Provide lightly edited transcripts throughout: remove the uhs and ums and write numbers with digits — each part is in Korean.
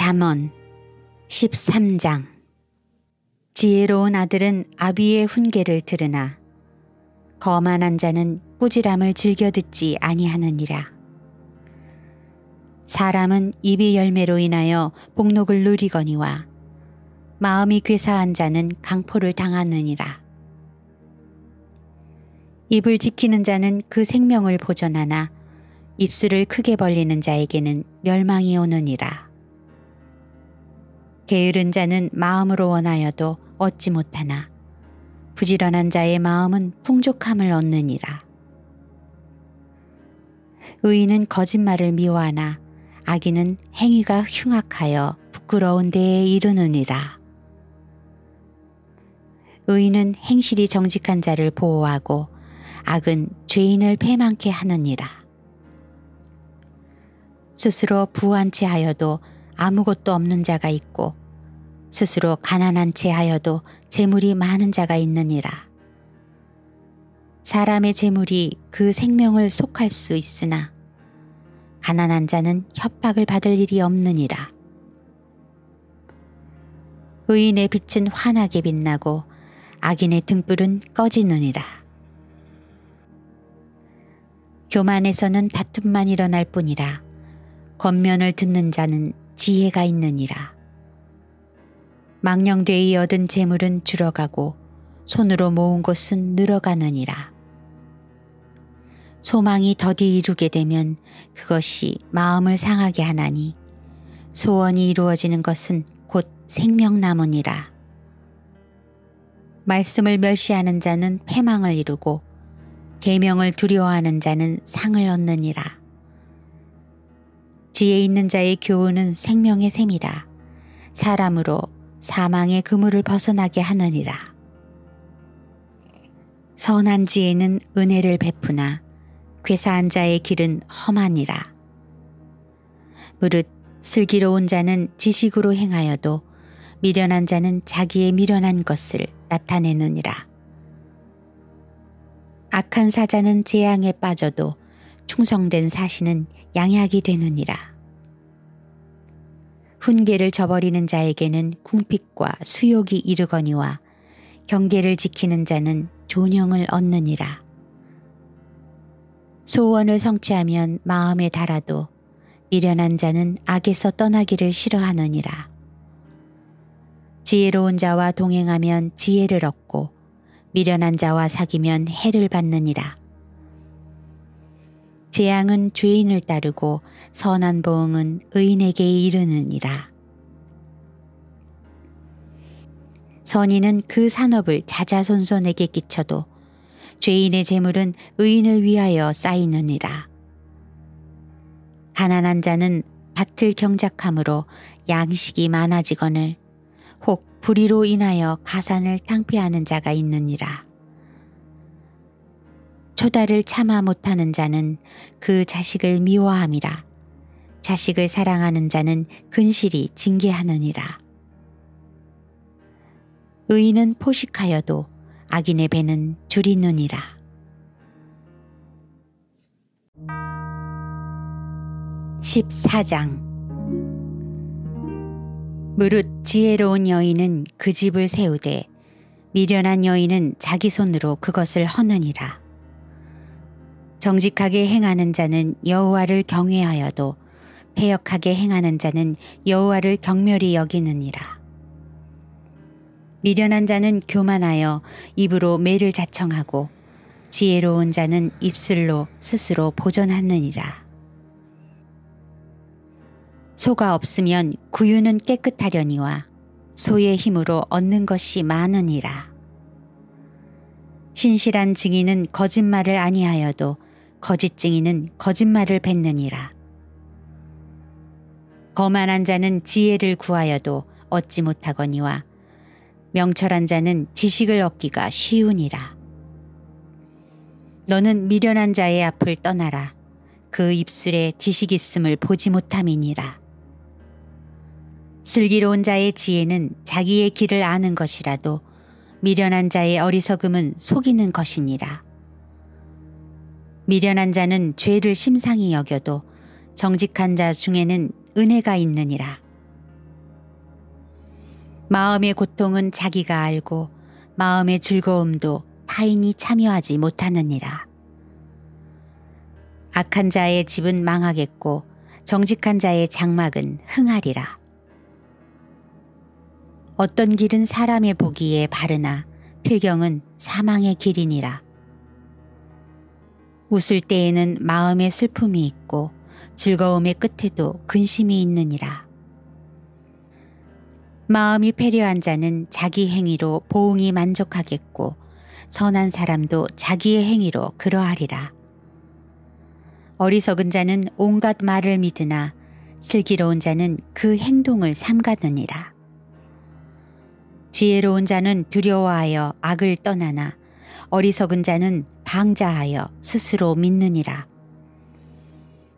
잠언 13장. 지혜로운 아들은 아비의 훈계를 들으나 거만한 자는 꾸지람을 즐겨 듣지 아니하느니라. 사람은 입의 열매로 인하여 복록을 누리거니와 마음이 괴사한 자는 강포를 당하느니라. 입을 지키는 자는 그 생명을 보전하나 입술을 크게 벌리는 자에게는 멸망이 오느니라. 게으른 자는 마음으로 원하여도 얻지 못하나 부지런한 자의 마음은 풍족함을 얻느니라. 의인은 거짓말을 미워하나 악인은 행위가 흉악하여 부끄러운 데에 이르느니라. 의인은 행실이 정직한 자를 보호하고 악은 죄인을 패망케 하느니라. 스스로 부한 채 하여도 아무것도 없는 자가 있고 스스로 가난한 채 하여도 재물이 많은 자가 있느니라. 사람의 재물이 그 생명을 속할 수 있으나 가난한 자는 협박을 받을 일이 없느니라. 의인의 빛은 환하게 빛나고 악인의 등불은 꺼지느니라. 교만에서는 다툼만 일어날 뿐이라 권면을 듣는 자는 지혜가 있느니라. 망령되이 얻은 재물은 줄어가고 손으로 모은 것은 늘어가느니라. 소망이 더디 이루게 되면 그것이 마음을 상하게 하나니 소원이 이루어지는 것은 곧 생명나무니라. 말씀을 멸시하는 자는 패망을 이루고 계명을 두려워하는 자는 상을 얻느니라. 지혜 있는 자의 교훈은 생명의 샘이라. 사람으로 사망의 그물을 벗어나게 하느니라. 선한 지혜는 은혜를 베푸나 괴사한 자의 길은 험하니라. 무릇 슬기로운 자는 지식으로 행하여도 미련한 자는 자기의 미련한 것을 나타내느니라. 악한 사자는 재앙에 빠져도 충성된 사신은 양약이 되느니라. 훈계를 저버리는 자에게는 궁핍과 수욕이 이르거니와 경계를 지키는 자는 존영을 얻느니라. 소원을 성취하면 마음에 달아도 미련한 자는 악에서 떠나기를 싫어하느니라. 지혜로운 자와 동행하면 지혜를 얻고 미련한 자와 사귀면 해를 받느니라. 재앙은 죄인을 따르고 선한 보응은 의인에게 이르느니라. 선인은 그 산업을 자자손손에게 끼쳐도 죄인의 재물은 의인을 위하여 쌓이느니라. 가난한 자는 밭을 경작함으로 양식이 많아지거늘 혹 불의로 인하여 가산을 탕폐하는 자가 있느니라. 초다를 참아 못하는 자는 그 자식을 미워함이라. 자식을 사랑하는 자는 근실이 징계하느니라. 의인은 포식하여도 악인의 배는 줄이느니라. (14장) 무릇 지혜로운 여인은 그 집을 세우되 미련한 여인은 자기 손으로 그것을 허느니라. 정직하게 행하는 자는 여호와를 경외하여도 패역하게 행하는 자는 여호와를 경멸히 여기느니라. 미련한 자는 교만하여 입으로 매를 자청하고 지혜로운 자는 입술로 스스로 보전하느니라. 소가 없으면 구유는 깨끗하려니와 소의 힘으로 얻는 것이 많으니라. 신실한 증인은 거짓말을 아니하여도 거짓 증인은 거짓말을 뱉느니라. 거만한 자는 지혜를 구하여도 얻지 못하거니와 명철한 자는 지식을 얻기가 쉬우니라. 너는 미련한 자의 앞을 떠나라. 그 입술에 지식 있음을 보지 못함이니라. 슬기로운 자의 지혜는 자기의 길을 아는 것이라도 미련한 자의 어리석음은 속이는 것이니라. 미련한 자는 죄를 심상히 여겨도 정직한 자 중에는 은혜가 있느니라. 마음의 고통은 자기가 알고 마음의 즐거움도 타인이 참여하지 못하느니라. 악한 자의 집은 망하겠고 정직한 자의 장막은 흥하리라. 어떤 길은 사람의 보기에 바르나 필경은 사망의 길이니라. 웃을 때에는 마음의 슬픔이 있고 즐거움의 끝에도 근심이 있느니라. 마음이 패려한 자는 자기 행위로 보응이 만족하겠고 선한 사람도 자기의 행위로 그러하리라. 어리석은 자는 온갖 말을 믿으나 슬기로운 자는 그 행동을 삼가느니라. 지혜로운 자는 두려워하여 악을 떠나나 어리석은 자는 방자하여 스스로 믿느니라.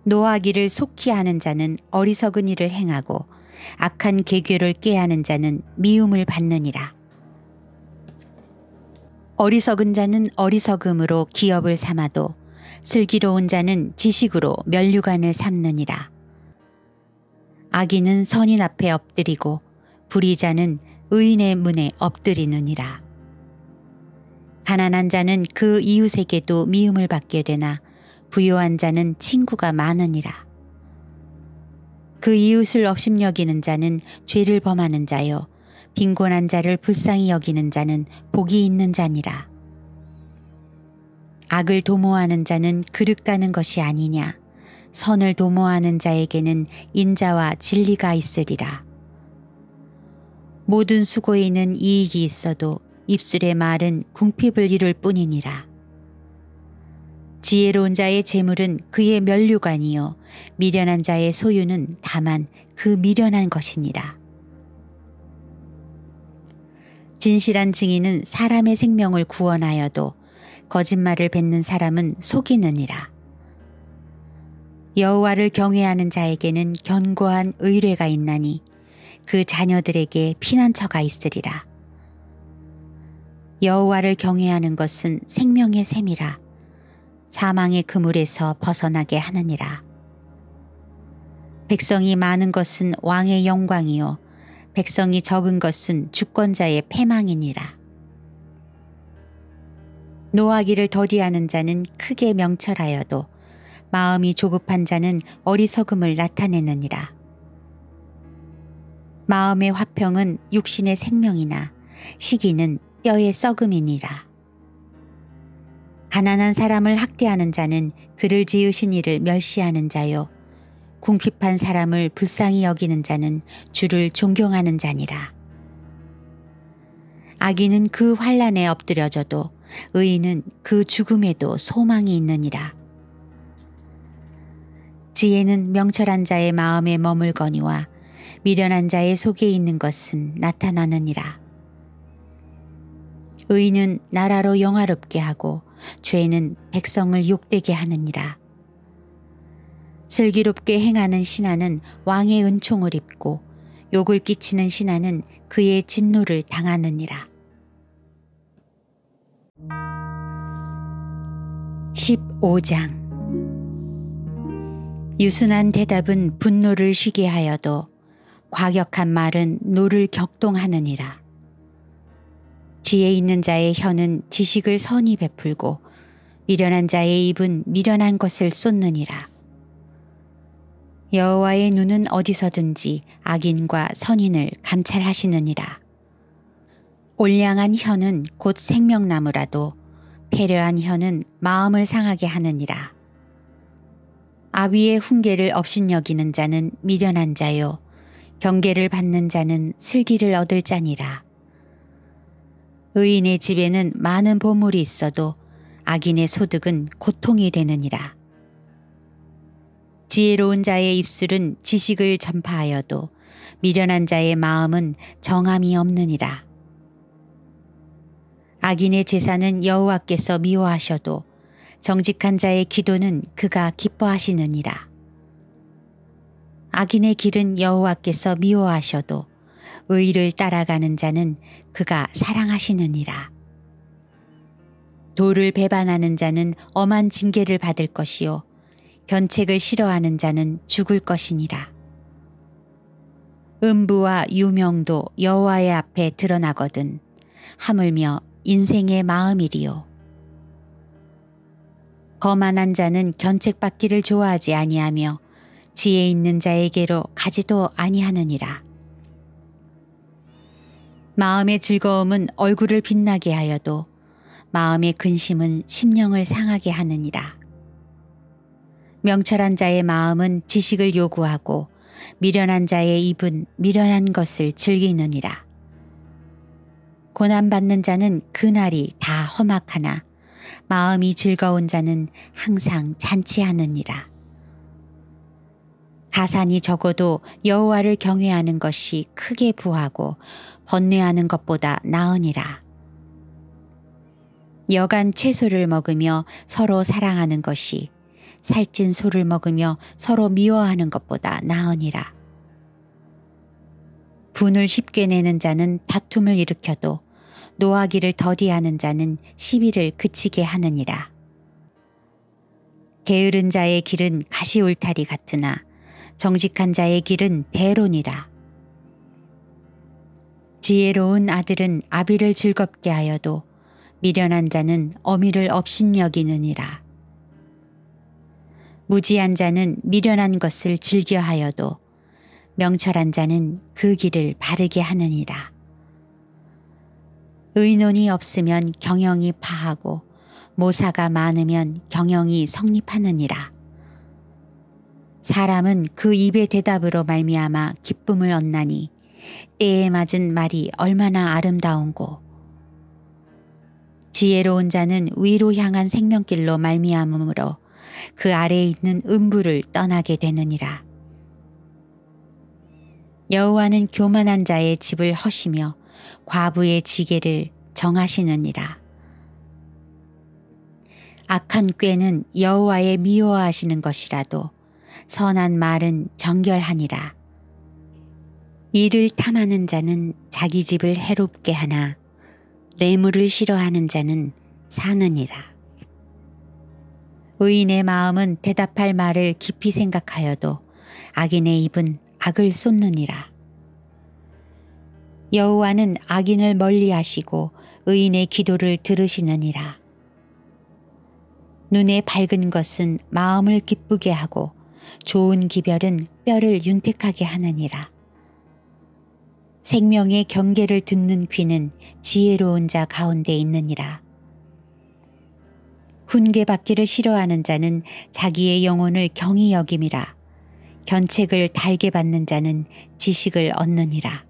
노하기를 속히 하는 자는 어리석은 일을 행하고 악한 계교를 꾀하는 자는 미움을 받느니라. 어리석은 자는 어리석음으로 기업을 삼아도 슬기로운 자는 지식으로 면류관을 삼느니라. 악인은 선인 앞에 엎드리고 불의자는 의인의 문에 엎드리느니라. 가난한 자는 그 이웃에게도 미움을 받게 되나 부유한 자는 친구가 많으니라. 그 이웃을 업심여기는 자는 죄를 범하는 자요 빈곤한 자를 불쌍히 여기는 자는 복이 있는 자니라. 악을 도모하는 자는 그릇 가는 것이 아니냐. 선을 도모하는 자에게는 인자와 진리가 있으리라. 모든 수고에는 이익이 있어도 입술의 말은 궁핍을 이룰 뿐이니라. 지혜로운 자의 재물은 그의 면류관이요 미련한 자의 소유는 다만 그 미련한 것이니라. 진실한 증인은 사람의 생명을 구원하여도 거짓말을 뱉는 사람은 속이느니라. 여호와를 경외하는 자에게는 견고한 의뢰가 있나니 그 자녀들에게 피난처가 있으리라. 여호와를 경외하는 것은 생명의 샘이라. 사망의 그물에서 벗어나게 하느니라. 백성이 많은 것은 왕의 영광이요 백성이 적은 것은 주권자의 패망이니라. 노하기를 더디하는 자는 크게 명철하여도 마음이 조급한 자는 어리석음을 나타내느니라. 마음의 화평은 육신의 생명이나 시기는 뼈의 썩음이니라. 가난한 사람을 학대하는 자는 그를 지으신 이를 멸시하는 자요 궁핍한 사람을 불쌍히 여기는 자는 주를 존경하는 자니라. 악인은 그 환난에 엎드려져도 의인은 그 죽음에도 소망이 있느니라. 지혜는 명철한 자의 마음에 머물거니와 미련한 자의 속에 있는 것은 나타나느니라. 의인은 나라로 영화롭게 하고 죄는 백성을 욕되게 하느니라. 슬기롭게 행하는 신하는 왕의 은총을 입고 욕을 끼치는 신하는 그의 진노를 당하느니라. 15장 유순한 대답은 분노를 쉬게 하여도 과격한 말은 노를 격동하느니라. 지혜 있는 자의 혀는 지식을 선히 베풀고 미련한 자의 입은 미련한 것을 쏟느니라. 여호와의 눈은 어디서든지 악인과 선인을 감찰하시느니라. 올량한 혀는 곧 생명나무라도 패려한 혀는 마음을 상하게 하느니라. 아비의 훈계를 업신여기는 자는 미련한 자요 경계를 받는 자는 슬기를 얻을 자니라. 의인의 집에는 많은 보물이 있어도 악인의 소득은 고통이 되느니라. 지혜로운 자의 입술은 지식을 전파하여도 미련한 자의 마음은 정함이 없느니라. 악인의 제사는 여호와께서 미워하셔도 정직한 자의 기도는 그가 기뻐하시느니라. 악인의 길은 여호와께서 미워하셔도 의를 따라가는 자는 그가 사랑하시느니라. 도를 배반하는 자는 엄한 징계를 받을 것이요 견책을 싫어하는 자는 죽을 것이니라. 음부와 유명도 여호와의 앞에 드러나거든 하물며 인생의 마음이리요. 거만한 자는 견책받기를 좋아하지 아니하며 지혜 있는 자에게로 가지도 아니하느니라. 마음의 즐거움은 얼굴을 빛나게 하여도 마음의 근심은 심령을 상하게 하느니라. 명철한 자의 마음은 지식을 요구하고 미련한 자의 입은 미련한 것을 즐기느니라. 고난받는 자는 그날이 다 험악하나 마음이 즐거운 자는 항상 잔치하느니라. 가산이 적어도 여호와를 경외하는 것이 크게 부하고 번뇌하는 것보다 나으니라. 여간 채소를 먹으며 서로 사랑하는 것이 살찐 소를 먹으며 서로 미워하는 것보다 나으니라. 분을 쉽게 내는 자는 다툼을 일으켜도 노하기를 더디하는 자는 시비를 그치게 하느니라. 게으른 자의 길은 가시울타리 같으나 정직한 자의 길은 대론이라. 지혜로운 아들은 아비를 즐겁게 하여도 미련한 자는 어미를 업신여기느니라. 무지한 자는 미련한 것을 즐겨하여도 명철한 자는 그 길을 바르게 하느니라. 의논이 없으면 경영이 파하고 모사가 많으면 경영이 성립하느니라. 사람은 그 입의 대답으로 말미암아 기쁨을 얻나니 때에 맞은 말이 얼마나 아름다운고. 지혜로운 자는 위로 향한 생명길로 말미암으므로 그 아래에 있는 음부를 떠나게 되느니라. 여호와는 교만한 자의 집을 허시며 과부의 지게를 정하시느니라. 악한 꾀는 여호와의 미워하시는 것이라도 선한 말은 정결하니라. 이를 탐하는 자는 자기 집을 해롭게 하나 뇌물을 싫어하는 자는 사느니라. 의인의 마음은 대답할 말을 깊이 생각하여도 악인의 입은 악을 쏟느니라. 여호와는 악인을 멀리하시고 의인의 기도를 들으시느니라. 눈에 밝은 것은 마음을 기쁘게 하고 좋은 기별은 뼈를 윤택하게 하느니라. 생명의 경계를 듣는 귀는 지혜로운 자 가운데 있느니라. 훈계받기를 싫어하는 자는 자기의 영혼을 경히 여김이라. 견책을 달게 받는 자는 지식을 얻느니라.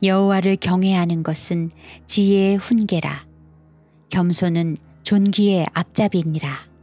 여호와를 경외하는 것은 지혜의 훈계라. 겸손은 존귀의 앞잡이니라.